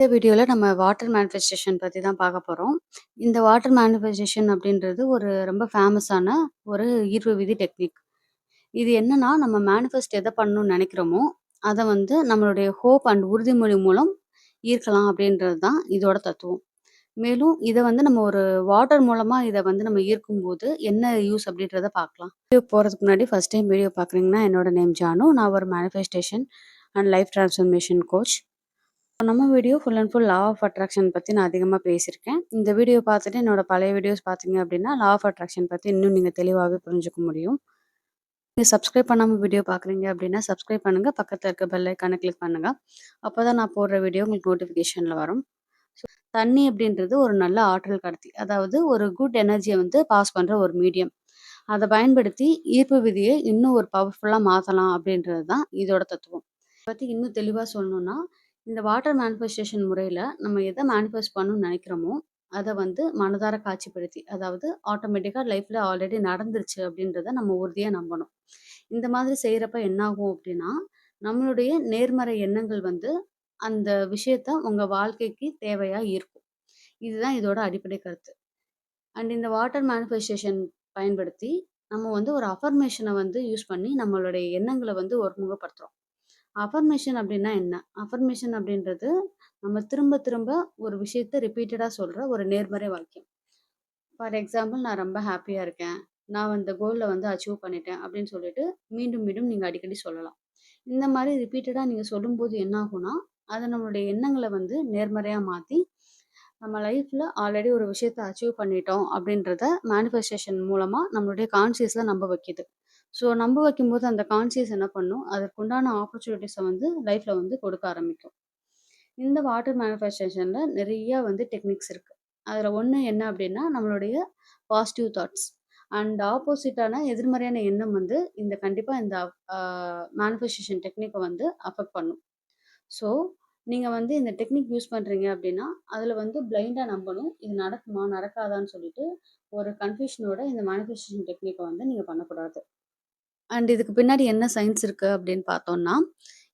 இந்த வீடியோல நம்ம வாட்டர் மேனிஃபெஸ்டேஷன் பத்தி தான் பார்க்க போறோம். இந்த வாட்டர் மேனிஃபெஸ்டேஷன் அப்படின்றது ஒரு ரொம்ப ஃபேமஸான ஒரு ஈர்ப்பு விதி டெக்னிக். இது என்னன்னா, நம்ம மேனிஃபெஸ்ட் எத பண்ணணும்னு நெனைக்கிறோமோ, அத வந்து நம்மளுடைய ஹோப் அண்ட் உறுதிமொழி மூலம் ஈர்க்கலாம் அப்படின்றது தான் இதோட தத்துவம். மேலும் இத வந்து நம்ம ஒரு வாட்டர் மூலமா இத வந்து நம்ம ஈர்க்கும்போது என்ன யூஸ் அப்படின்றத பார்க்கலாம். வீடியோ போறதுக்கு முன்னாடி ஃபர்ஸ்ட் டைம் வீடியோ பார்க்குறீங்கன்னா, என்னோட நேம் ஜானு. நான் ஒரு manifestation and life transformation coach. நம்ம video full and full law of attraction பத்தி நான் அதிகமா பேசியிருக்கேன். இந்த வீடியோ பார்த்துட்டு என்னோட பழைய வீடியோஸ் பார்த்தீங்க அப்படின்னா, லா ஆஃப் அட்ராக்ஷன் பத்தி இன்னும் நீங்க தெளிவாவே புரிஞ்சுக்க முடியும். நீங்க சப்ஸ்கிரைப் பண்ணாம வீடியோ பார்க்குறீங்க அப்படின்னா, சப்ஸ்கிரைப் பண்ணுங்க. பக்கத்துல இருக்க பெல் ஐகான கிளிக் பண்ணுங்க. அப்பதான் நான் போடுற வீடியோ உங்களுக்கு நோட்டிஃபிகேஷன்ல வரும். தண்ணி அப்படின்றது ஒரு நல்ல ஆற்றல் கடத்தி. அதாவது ஒரு குட் எனர்ஜிய வந்து பாஸ் பண்ற ஒரு மீடியம். அத பயன்படுத்தி ஈர்ப்பு விதிய இன்னும் ஒரு பவர்ஃபுல்லா மாத்தலாம் அப்படின்றது தான் இதோட தத்துவம். பத்தி இன்னும் தெளிவா சொல்லணும்னா, இந்த வாட்டர் மேனிஃபெஸ்டேஷன் முறையில நம்ம எத மேனிஃபெஸ்ட் பண்ணணும்னு நெனைக்கிறோமோ, அத வந்து மனதார காட்சிப்படுத்தி, அதாவது ஆட்டோமேட்டிக்கா லைஃப்ல ஆல்ரெடி நடந்துருச்சு அப்படின்றத நம்ம உறுதியா நம்பணும். இந்த மாதிரி செய்றப்ப என்னாகும் அப்படின்னா, நம்மளுடைய நேர்மறை எண்ணங்கள் வந்து அந்த விஷயத்த உங்க வாழ்க்கைக்கு தேவையா ஈர்க்கும். இதுதான் இதோட அடிப்படை கருத்து. அண்ட் இந்த வாட்டர் மேனிஃபெஸ்டேஷன் பயன்படுத்தி, நம்ம வந்து ஒரு அஃபர்மேஷன வந்து யூஸ் பண்ணி நம்மளுடைய எண்ணங்கள வந்து ஒருமுகப்படுத்துறோம். அஃபர்மேஷன் அப்டின்னா என்ன? அஃபர்மேஷன் அப்டின்றது, நம்ம திரும்ப திரும்ப ஒரு விஷயத்த ரிப்பீட்டடா சொல்ற ஒரு நேர்மறை வாக்கியம். ஃபார் எக்ஸாம்பிள் நான் ரொம்ப ஹேப்பியா இருக்கேன். நான் இந்த கோல்ல வந்து அச்சீவ் பண்ணிட்டேன் அப்டின்னு சொல்லிட்டு, மீண்டும் மீண்டும் நீங்க அடிக்கடி சொல்லலாம். இந்த மாரி ரிப்பீட்டடா நீங்க சொல்லும்போது என்ன ஆகும்னா, அது நம்மளுடைய எண்ணங்கள வந்து நேர்மறையா மாத்தி, நம்ம லைஃப்ல ஆல்ரெடி ஒரு விஷயத்த அச்சீவ் பண்ணிட்டோம் அப்டின்றத மேனிஃபெஸ்டேஷன் மூலமா நம்மளுடைய கான்ஷியஸ்ல நம்ப வைக்குது. ஸோ நம்ப வைக்கும்போது அந்த கான்ஷியஸ் என்ன பண்ணும், அதற்குண்டான ஆப்பர்ச்சுனிட்டீஸ வந்து லைஃப்ல வந்து கொடுக்க ஆரம்பிக்கும். இந்த வாட்டர் மேனிஃபெஸ்டேஷன்ல நிறைய வந்து டெக்னிக்ஸ் இருக்கு. அதுல ஒண்ணு என்ன அப்டின்னா, நம்மளுடைய பாசிட்டிவ் தாட்ஸ் அண்ட் ஆப்போசிட்டான எதிர்மறையான எண்ணம் வந்து கண்டிப்பா இந்த அ மேனிஃபெஸ்டேஷன் டெக்னிக்க வந்து அஃபெக்ட் பண்ணும். ஸோ, நீங்க வந்து இந்த டெக்னிக் யூஸ் பண்றீங்க அப்டின்னா, அதுல வந்து பிளைண்டா நம்பணும். இது நடக்குமா? நடக்காதான்னு சொல்லிட்டு ஒரு கன்ஃப்யூஷனோட இந்த மேனிஃபெஸ்டேஷன் டெக்னிக்க வந்து நீங்க பண்ணக்கூடாது. அண்ட் இதுக்கு பின்னாடி என்ன சயின்ஸ் இருக்கு அப்படின்னு பார்த்தோம்னா,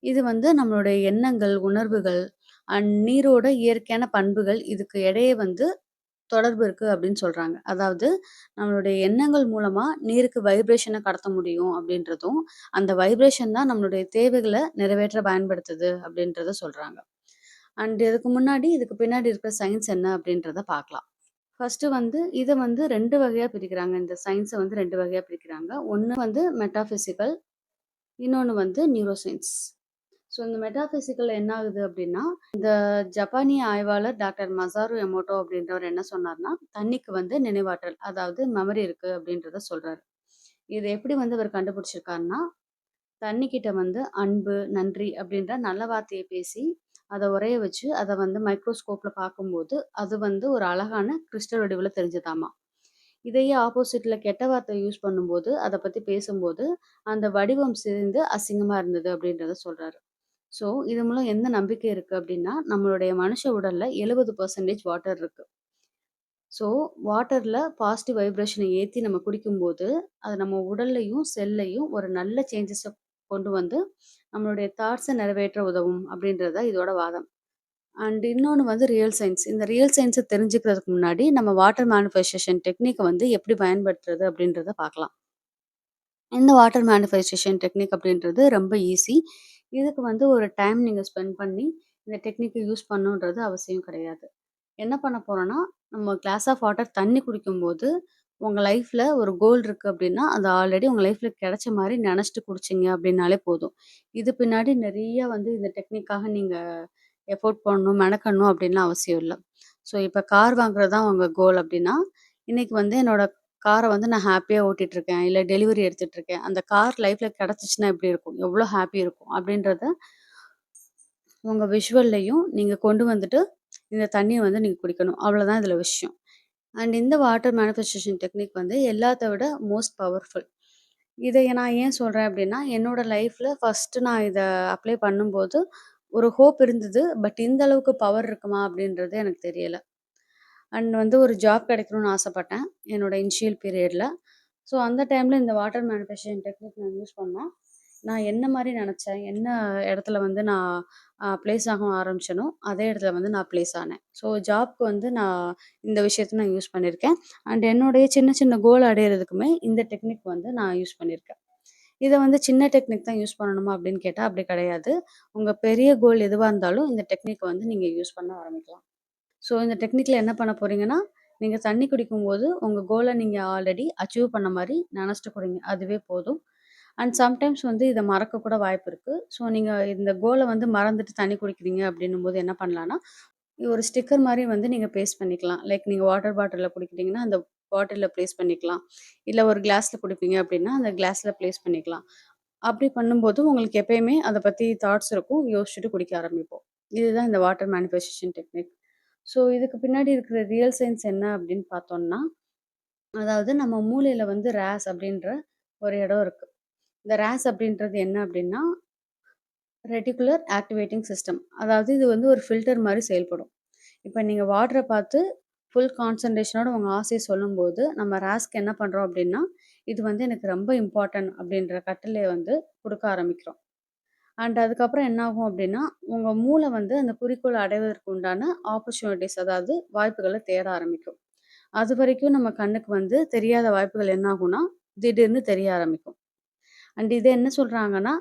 இது வந்து நம்மளுடைய எண்ணங்கள், உணர்வுகள் அண்ட் நீரோட இயற்கையான பண்புகள் இதுக்கு இடையே வந்து தொடர்பு இருக்கு அப்படின்னு சொல்றாங்க. அதாவது நம்மளுடைய எண்ணங்கள் மூலமா நீருக்கு வைப்ரேஷன கடத்த முடியும் அப்படின்றதும், அந்த வைப்ரேஷன் தான் நம்மளுடைய தேவைகள நிறைவேற்ற பயன்படுத்துது அப்படின்றத சொல்றாங்க. அண்ட் இதுக்கு பின்னாடி இருக்கிற சயின்ஸ் என்ன அப்படின்றத பார்க்கலாம். ஃபர்ஸ்ட்டு வந்து இத வந்து 2 வகையா பிரிக்கிறாங்க. இந்த சயன்ஸ வந்து 2 வகையா பிரிக்கிறாங்க. ஒண்ணு வந்து மெட்டாபிசிக்கல், இன்னொன்னு வந்து நியூரோ சயன்ஸ். ஸோ இந்த மெட்டாபிசிக்கல்ல என்ன ஆகுது அப்டின்னா, இந்த ஜப்பானிய ஆய்வாளர் டாக்டர் மசாரு எமோட்டோ அப்டின்றவர் என்ன சொன்னார்ன்னா, தண்ணிக்கு வந்து நினைவாற்றல், அதாவது மெமரி இருக்கு அப்டின்றத சொல்றாரு. இத எப்படி வந்து அவர் கண்டுபிடிச்சிருக்காருன்னா, தண்ணிக்கிட்ட வந்து அன்பு, நன்றி அப்டின்ற நல்ல வார்த்தைய பேசி, அத உறைய வச்சு, அத வந்து மைக்ரோஸ்கோப்ல பார்க்கும்போது, அது வந்து ஒரு அழகான கிறிஸ்டல் வடிவுல தெரிஞ்சதாமா. இதையே ஆப்போசிட்ல கெட்ட வார்த்தை யூஸ் பண்ணும்போது, அத பத்தி பேசும்போது, அந்த வடிவம் சிதைந்து அசிங்கமா இருந்தது அப்படின்றத சொல்றாரு. ஸோ, இது மூலம் எந்த நம்பிக்கை இருக்கு அப்படின்னா, நம்மளுடைய மனுஷ உடல்ல 70% வாட்டர் இருக்கு. ஸோ, வாட்டர்ல பாசிட்டிவ் வைப்ரேஷன ஏத்தி நம்ம குடிக்கும்போது, அது நம்ம உடல்லயும், செல்லயும் ஒரு நல்ல சேஞ்சஸ கொண்டு வந்து, நம்மளுடைய தாட்ஸ நிறைவேற்ற உதவும் அப்படின்றது தான் இதோட வாதம். அண்ட் இன்னொன்னு வந்து ரியல் சயன்ஸ். இந்த ரியல் சயன்ஸ தெரிஞ்சுக்கிறதுக்கு முன்னாடி, நம்ம வாட்டர் மேனிஃபெஸ்டேஷன் டெக்னிக்க வந்து எப்படி பயன்படுத்துறது அப்படின்றத பார்க்கலாம். இந்த வாட்டர் மேனிஃபெஸ்டேஷன் டெக்னிக் அப்படின்றது ரொம்ப ஈஸி. இதுக்கு வந்து ஒரு டைம் நீங்க ஸ்பெண்ட் பண்ணி, இந்த டெக்னிக்க யூஸ் பண்ணணுன்றது அவசியம் கிடையாது. என்ன பண்ண போறோம்னா, நம்ம கிளாஸ் ஆஃப் வாட்டர் தண்ணி குடிக்கும்போது, உங்க லைஃப்ல ஒரு கோல் இருக்கு அப்படின்னா, அது ஆல்ரெடி உங்க லைஃப்ல கிடைச்ச மாரி நெனச்சுட்டு குடிச்சீங்க அப்படின்னாலே போதும். இது பின்னாடி நெறைய வந்து இந்த டெக்னிக்காக நீங்க எஃபோர்ட் போடணும், மெனக்கடணும் அப்படின்லாம் அவசியம் இல்ல. ஸோ இப்ப கார் வாங்குறது தான் உங்க கோல் அப்படின்னா, இன்னைக்கு வந்து என்னோட கார வந்து நான் ஹேப்பியா ஓட்டிட்டுருக்கேன். இல்ல டெலிவரி எடுத்துட்டுருக்கேன். அந்த கார் லைஃப்ல கிடைச்சுச்சுன்னா எப்படி இருக்கும்? எவ்வளோ ஹேப்பி இருக்கும்? அப்படின்றத உங்க விஷுவல்லயும் நீங்க கொண்டு வந்துட்டு, இந்த தண்ணீய வந்து நீங்க குடிக்கணும். அவ்வளோதான் இதுல விஷயம். அண்ட் இந்த வாட்டர் மேனிஃபெஸ்டேஷன் டெக்னிக் வந்து எல்லாத்த விட மோஸ்ட் பவர்ஃபுல். இத நான் ஏன் சொல்றேன் அப்டின்னா, என்னோட லைஃப்ல ஃபர்ஸ்ட்டு நான் இத அப்ளை பண்ணும்போது, ஒரு ஹோப் இருந்தது. பட் இந்த அளவுக்கு பவர் இருக்குமா? அப்டின்றது எனக்கு தெரியல. அண்ட் வந்து ஒரு ஜாப் கிடைக்கணும்னு ஆசைப்பட்டேன். என்னோட இனிஷியல் பீரியட்ல. ஸோ அந்த டைம்ல இந்த வாட்டர் மேனிஃபெஸ்டேஷன் டெக்னிக் நான் யூஸ் பண்ணேன். நான் என்ன மாரி நெனச்சேன், என்ன இடத்துல வந்து நான் பிளேஸ் ஆக ஆரம்பிச்சேனோ, அதே இடத்துல வந்து நான் பிளேஸ் ஆனேன். ஸோ ஜாப்க்கு வந்து நான் இந்த விஷயத்த நான் யூஸ் பண்ணியிருக்கேன். அண்ட் என்னுடைய சின்ன சின்ன கோல் அடையறதுக்குமே இந்த டெக்னிக் வந்து நான் யூஸ் பண்ணியிருக்கேன். இத வந்து சின்ன டெக்னிக் தான் யூஸ் பண்ணணுமா அப்படின்னு கேட்டா, அப்படி கிடையாது. உங்க பெரிய கோல் எதுவா இருந்தாலும் இந்த டெக்னிக்க வந்து நீங்க யூஸ் பண்ண ஆரம்பிக்கலாம். ஸோ இந்த டெக்னிக்ல என்ன பண்ண போறீங்கன்னா, நீங்க தண்ணி குடிக்கும்போது உங்க கோல நீங்க ஆல்ரெடி அச்சீவ் பண்ண மாரி நெனச்சுட்டு குடிங்க. அதுவே போதும். அண்ட் சம்டைம்ஸ் வந்து இத மறக்க கூட வாய்ப்பு இருக்கு. ஸோ நீங்க இந்த கோல வந்து மறந்துட்டு தண்ணி குடிக்கிறீங்க அப்படின்னும்போது என்ன பண்ணலான்னா, ஒரு ஸ்டிக்கர் மாரி வந்து நீங்க பேஸ்ட் பண்ணிக்கலாம். லைக் நீங்க வாட்டர் பாட்டில்ல குடிக்கிறீங்கன்னா, அந்த பாட்டில்ல பிளேஸ் பண்ணிக்கலாம். இல்ல ஒரு கிளாஸ்ல குடிப்பீங்க அப்படின்னா, அந்த கிளாஸ்ல பிளேஸ் பண்ணிக்கலாம். அப்படி பண்ணும்போது உங்களுக்கு எப்பயுமே அத பத்தி தாட்ஸ் இருக்கும். யோசிச்சுட்டு குடிக்க ஆரம்பிப்போம். இதுதான் இந்த வாட்டர் மேனிஃபெஸ்டேஷன் டெக்னிக். ஸோ இதுக்கு பின்னாடி இருக்கிற ரியல் சயின்ஸ் என்ன அப்படின்னு பார்த்தோம்னா, அதாவது நம்ம மூளையில வந்து RAS அப்படின்ற ஒரு இடம் இருக்கு. இந்த RAS அப்படின்றது என்ன அப்படின்னா, ரெட்டிகுலர் ஆக்டிவேட்டிங் சிஸ்டம். அதாவது இது வந்து ஒரு ஃபில்டர் மாரி செயல்படும். இப்ப நீங்க வாட்டர பார்த்து ஃபுல் கான்சன்ட்ரேஷனோட உங்க ஆசைய சொல்லும்போது, நம்ம RASக்கு என்ன பண்றோம் அப்படின்னா, இது வந்து எனக்கு ரொம்ப இம்பார்ட்டன்ட் அப்படின்ற கட்டளைய வந்து குடுக்க ஆரம்பிக்கிறோம். அண்ட் அதுக்கப்புறம் என்ன ஆகும் அப்படின்னா, உங்க மூளை வந்து அந்த குறிக்கோள அடைவதற்கு உண்டான ஆப்பர்ச்சுனிட்டீஸ் அதாவது வாய்ப்புகள தேட ஆரம்பிக்கும். அதுவரைக்கும் நம்ம கண்ணுக்கு வந்து தெரியாத வாய்ப்புகள் என்ன ஆகும்னா, திடீர்னு தெரிய ஆரம்பிக்கும். அண்ட் இத என்ன சொல்றாங்கன்னா,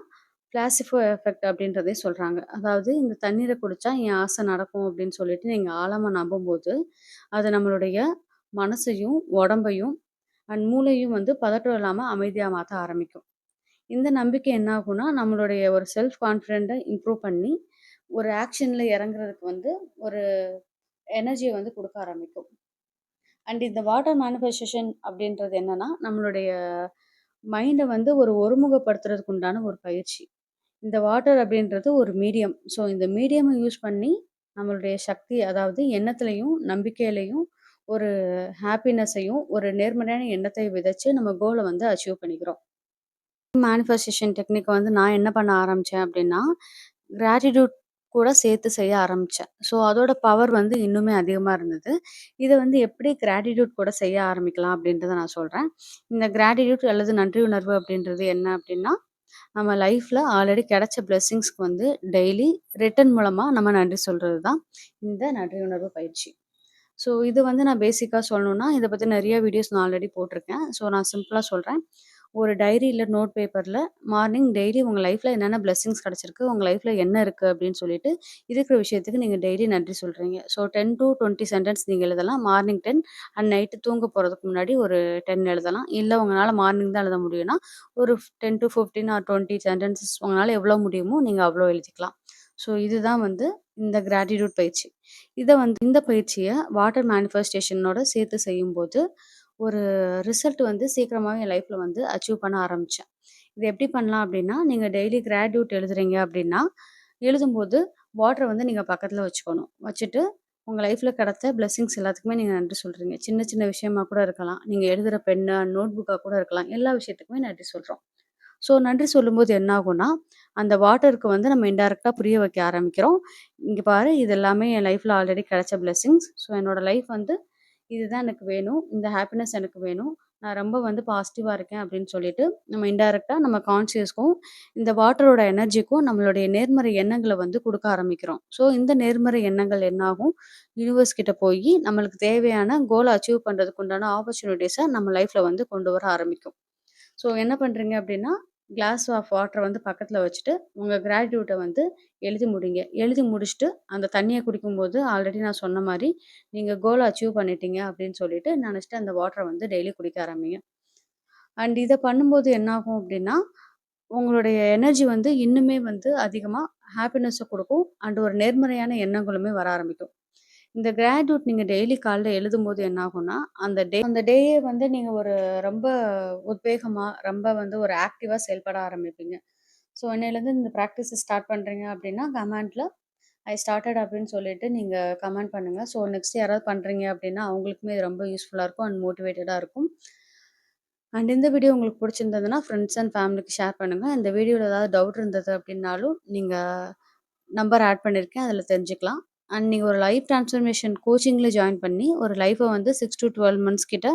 பிளாசிபோ எஃபெக்ட் அப்படின்றதையும் சொல்றாங்க. அதாவது இந்த தண்ணீர குடிச்சா என் ஆசை நடக்கும் அப்படின்னு சொல்லிட்டு நீங்க ஆழமா நம்பும்போது, அது நம்மளுடைய மனசையும், உடம்பையும் அண்ட் மூளையும் வந்து பதட்டம் இல்லாம அமைதியா மாத்த ஆரம்பிக்கும். இந்த நம்பிக்கை என்ன ஆகும்னா, நம்மளுடைய ஒரு செல்ஃப் கான்ஃபிடென்ட்ட இம்ப்ரூவ் பண்ணி, ஒரு ஆக்ஷன்ல இறங்குறதுக்கு வந்து ஒரு எனர்ஜிய வந்து குடுக்க ஆரம்பிக்கும். அண்ட் இந்த வாட்டர் மேனிஃபெஸ்டேஷன் அப்படின்றது என்னன்னா, நம்மளுடைய மைண்ட வந்து ஒரு ஒருமுகப்படுத்துறதுக்கு உண்டான ஒரு பயிற்சி. இந்த வாட்டர் அப்படின்றது ஒரு மீடியம். ஸோ இந்த மீடியம யூஸ் பண்ணி நம்மளுடைய சக்தி அதாவது எண்ணத்திலயும், நம்பிக்கையிலயும் ஒரு ஹாப்பினஸையும், ஒரு நேர்மறையான எண்ணத்தை விதைச்சு நம்ம கோல வந்து அச்சீவ் பண்ணிக்கிறோம். மேனிஃபெஸ்டேஷன் டெக்னிக்க வந்து நான் என்ன பண்ண ஆரம்பிச்சேன் அப்படின்னா, கிராட்டிட்யூட் கூட சேர்த்து செய்ய ஆரம்பிச்சேன். ஸோ அதோட பவர் வந்து இன்னுமே அதிகமா இருந்தது. இத வந்து எப்படி கிராட்டிட்யூட் கூட செய்ய ஆரம்பிக்கலாம் அப்படின்றத நான் சொல்றேன். இந்த கிராட்டிட்யூட் அல்லது நன்றி உணர்வு அப்படின்றது என்ன அப்படின்னா, நம்ம லைஃப்ல ஆல்ரெடி கிடைச்ச பிளெஸ்ஸிங்ஸ்க்கு வந்து டெய்லி ரிட்டன் மூலமா நம்ம நன்றி சொல்றது தான் இந்த நன்றி உணர்வு பயிற்சி. ஸோ இது வந்து நான் பேசிக்கா சொல்லணும்னா, இத பத்தி நெறைய வீடியோஸ் நான் ஆல்ரெடி போட்டிருக்கேன். ஸோ நான் சிம்பிளா சொல்றேன். ஒரு டைரி இல்ல நோட் பேப்பர்ல மார்னிங் டெய்லி உங்க லைஃப்ல என்னென்ன பிளெஸ்ஸிங்ஸ் கிடைச்சிருக்கு, உங்க லைஃப்ல என்ன இருக்கு அப்படின்னு சொல்லிட்டு, இருக்கிற விஷயத்துக்கு நீங்க டெய்லி நன்றி சொல்றீங்க. ஸோ 10 டூ 20 சென்டென்ஸ் நீங்க எழுதலாம். மார்னிங் 10 அண்ட் நைட்டு தூங்க போறதுக்கு முன்னாடி ஒரு 10 எழுதலாம். இல்ல உங்களால மார்னிங் தான் எழுத முடியும்னா, ஒரு 10 டூ 15 ஆர் 20 சென்டென்சஸ் உங்களால எவ்வளோ முடியுமோ நீங்க அவ்வளோ எழுதிக்கலாம். ஸோ இதுதான் வந்து இந்த கிராட்டிட்யூட் பயிற்சி. இந்த பயிற்சிய வாட்டர் மேனிஃபெஸ்டேஷனோட சேர்த்து செய்யும்போது, ஒரு ரிசல்ட் வந்து சீக்கிரமாவே என் லைஃப்ல வந்து அச்சீவ் பண்ண ஆரம்பிச்சேன். இது எப்படி பண்ணலாம் அப்படின்னா, நீங்க டெய்லி கிராட்டிட்யூட் எழுதுறீங்க அப்படின்னா, எழுதும்போது வாட்டர வந்து நீங்க பக்கத்துல வச்சுக்கணும். வச்சுட்டு உங்க லைஃப்ல கிடைத்த பிளெஸ்ஸிங்ஸ் எல்லாத்துக்குமே நீங்க நன்றி சொல்றீங்க. சின்ன சின்ன விஷயமா கூட இருக்கலாம். நீங்க எழுதுற பென்னு, நோட் புக்கா கூட இருக்கலாம். எல்லா விஷயத்துக்குமே நன்றி சொல்றோம். ஸோ நன்றி சொல்லும்போது என்ன ஆகும்னா, அந்த வாட்டருக்கு வந்து நம்ம இன்டைரக்ட்டா புரிய வைக்க ஆரம்பிக்கிறோம். "இங்க பாரு இது எல்லாமே என் லைஃப்ல ஆல்ரெடி கிடைச்ச பிளெஸ்ஸிங்ஸ். ஸோ என்னோட லைஃப் வந்து இதுதான் எனக்கு வேணும். இந்த ஹாப்பினஸ் எனக்கு வேணும். நான் ரொம்ப வந்து பாசிட்டிவா இருக்கேன்." அப்படின்னு சொல்லிட்டு நம்ம இன்டைரக்ட்டா நம்ம கான்ஷியஸ்க்கும், இந்த வாட்டரோட எனர்ஜிக்கும் நம்மளுடைய நேர்மறை எண்ணங்கள வந்து குடுக்க ஆரம்பிக்கிறோம். ஸோ இந்த நேர்மறை எண்ணங்கள் என்னாகும், யூனிவர்ஸ் கிட்ட போயி நம்மளுக்கு தேவையான கோல அச்சீவ் பண்றதுக்கு உண்டான ஆப்பர்ச்சுனிட்டீஸ நம்ம லைஃப்ல வந்து கொண்டு வர ஆரம்பிக்கும். ஸோ என்ன பண்றீங்க அப்படின்னா, கிளாஸ் ஆஃப் வாட்டர வந்து பக்கத்துல வச்சுட்டு, உங்க கிராட்டிட்யூட்ட வந்து எழுதி முடிங்க. எழுதி முடிச்சுட்டு, அந்த தண்ணிய குடிக்கும்போது ஆல்ரெடி நான் சொன்ன மாரி, நீங்க கோல அச்சீவ் பண்ணிட்டீங்க அப்படின்னு சொல்லிட்டு நெனச்சுட்டு அந்த வாட்டர வந்து டெய்லி குடிக்க ஆரம்பிங்க. அண்ட் இத பண்ணும்போது என்னாகும் அப்படின்னா, உங்களுடைய எனர்ஜி வந்து இன்னுமே வந்து அதிகமா ஹாப்பினஸ குடுக்கும். அண்ட் ஒரு நேர்மறையான எண்ணங்களுமே வர ஆரம்பிக்கும். இந்த கிராட்டிட்யூட் நீங்க டெய்லி காலைல எழுதும்போது என்ன ஆகும்னா, அந்த டேயே வந்து நீங்க ஒரு ரொம்ப உத்வேகமா, ரொம்ப வந்து ஒரு ஆக்டிவா செயல்பட ஆரம்பிப்பீங்க. ஸோ இன்னையிலேருந்து இந்த பிராக்டிஸ ஸ்டார்ட் பண்றீங்க அப்படின்னா, கமெண்ட்ல ஐ ஸ்டார்ட்டட் அப்படின்னு சொல்லிட்டு நீங்க கமெண்ட் பண்ணுங்க. ஸோ நெக்ஸ்ட் யாராவது பண்றீங்க அப்படின்னா, அவங்களுக்குமே இது ரொம்ப யூஸ்ஃபுல்லா இருக்கும் அண்ட் மோட்டிவேட்டடா இருக்கும். அண்ட் இந்த வீடியோ உங்களுக்கு பிடிச்சிருந்ததுன்னா, ஃப்ரெண்ட்ஸ் அண்ட் ஃபேமிலிக்கு ஷேர் பண்ணுங்க. இந்த வீடியோல ஏதாவது டவுட் இருந்தது அப்படின்னாலும், நீங்க நம்பர் ஆட் பண்ணியிருக்கேன். அதில தெரிஞ்சுக்கலாம். அண்ட் நீங்க ஒரு லைஃப் ட்ரான்ஸ்ஃபர்மேஷன் கோச்சிங்ல ஜாயின் பண்ணி, ஒரு லைஃப வந்து 6 டூ 12 மந்த்ஸ் கிட்ட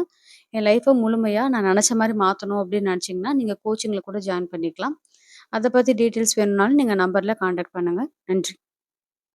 என் லைஃப முழுமையா நான் நெனச்ச மாரி மாத்தணும் அப்படின்னு நெனச்சீங்கன்னா, நீங்க கோச்சிங்ல கூட ஜாயின் பண்ணிக்கலாம். அத பத்தி டீட்டெயில்ஸ் வேணும்னாலும் நீங்க நம்பர்ல கான்டாக்ட் பண்ணுங்க. நன்றி.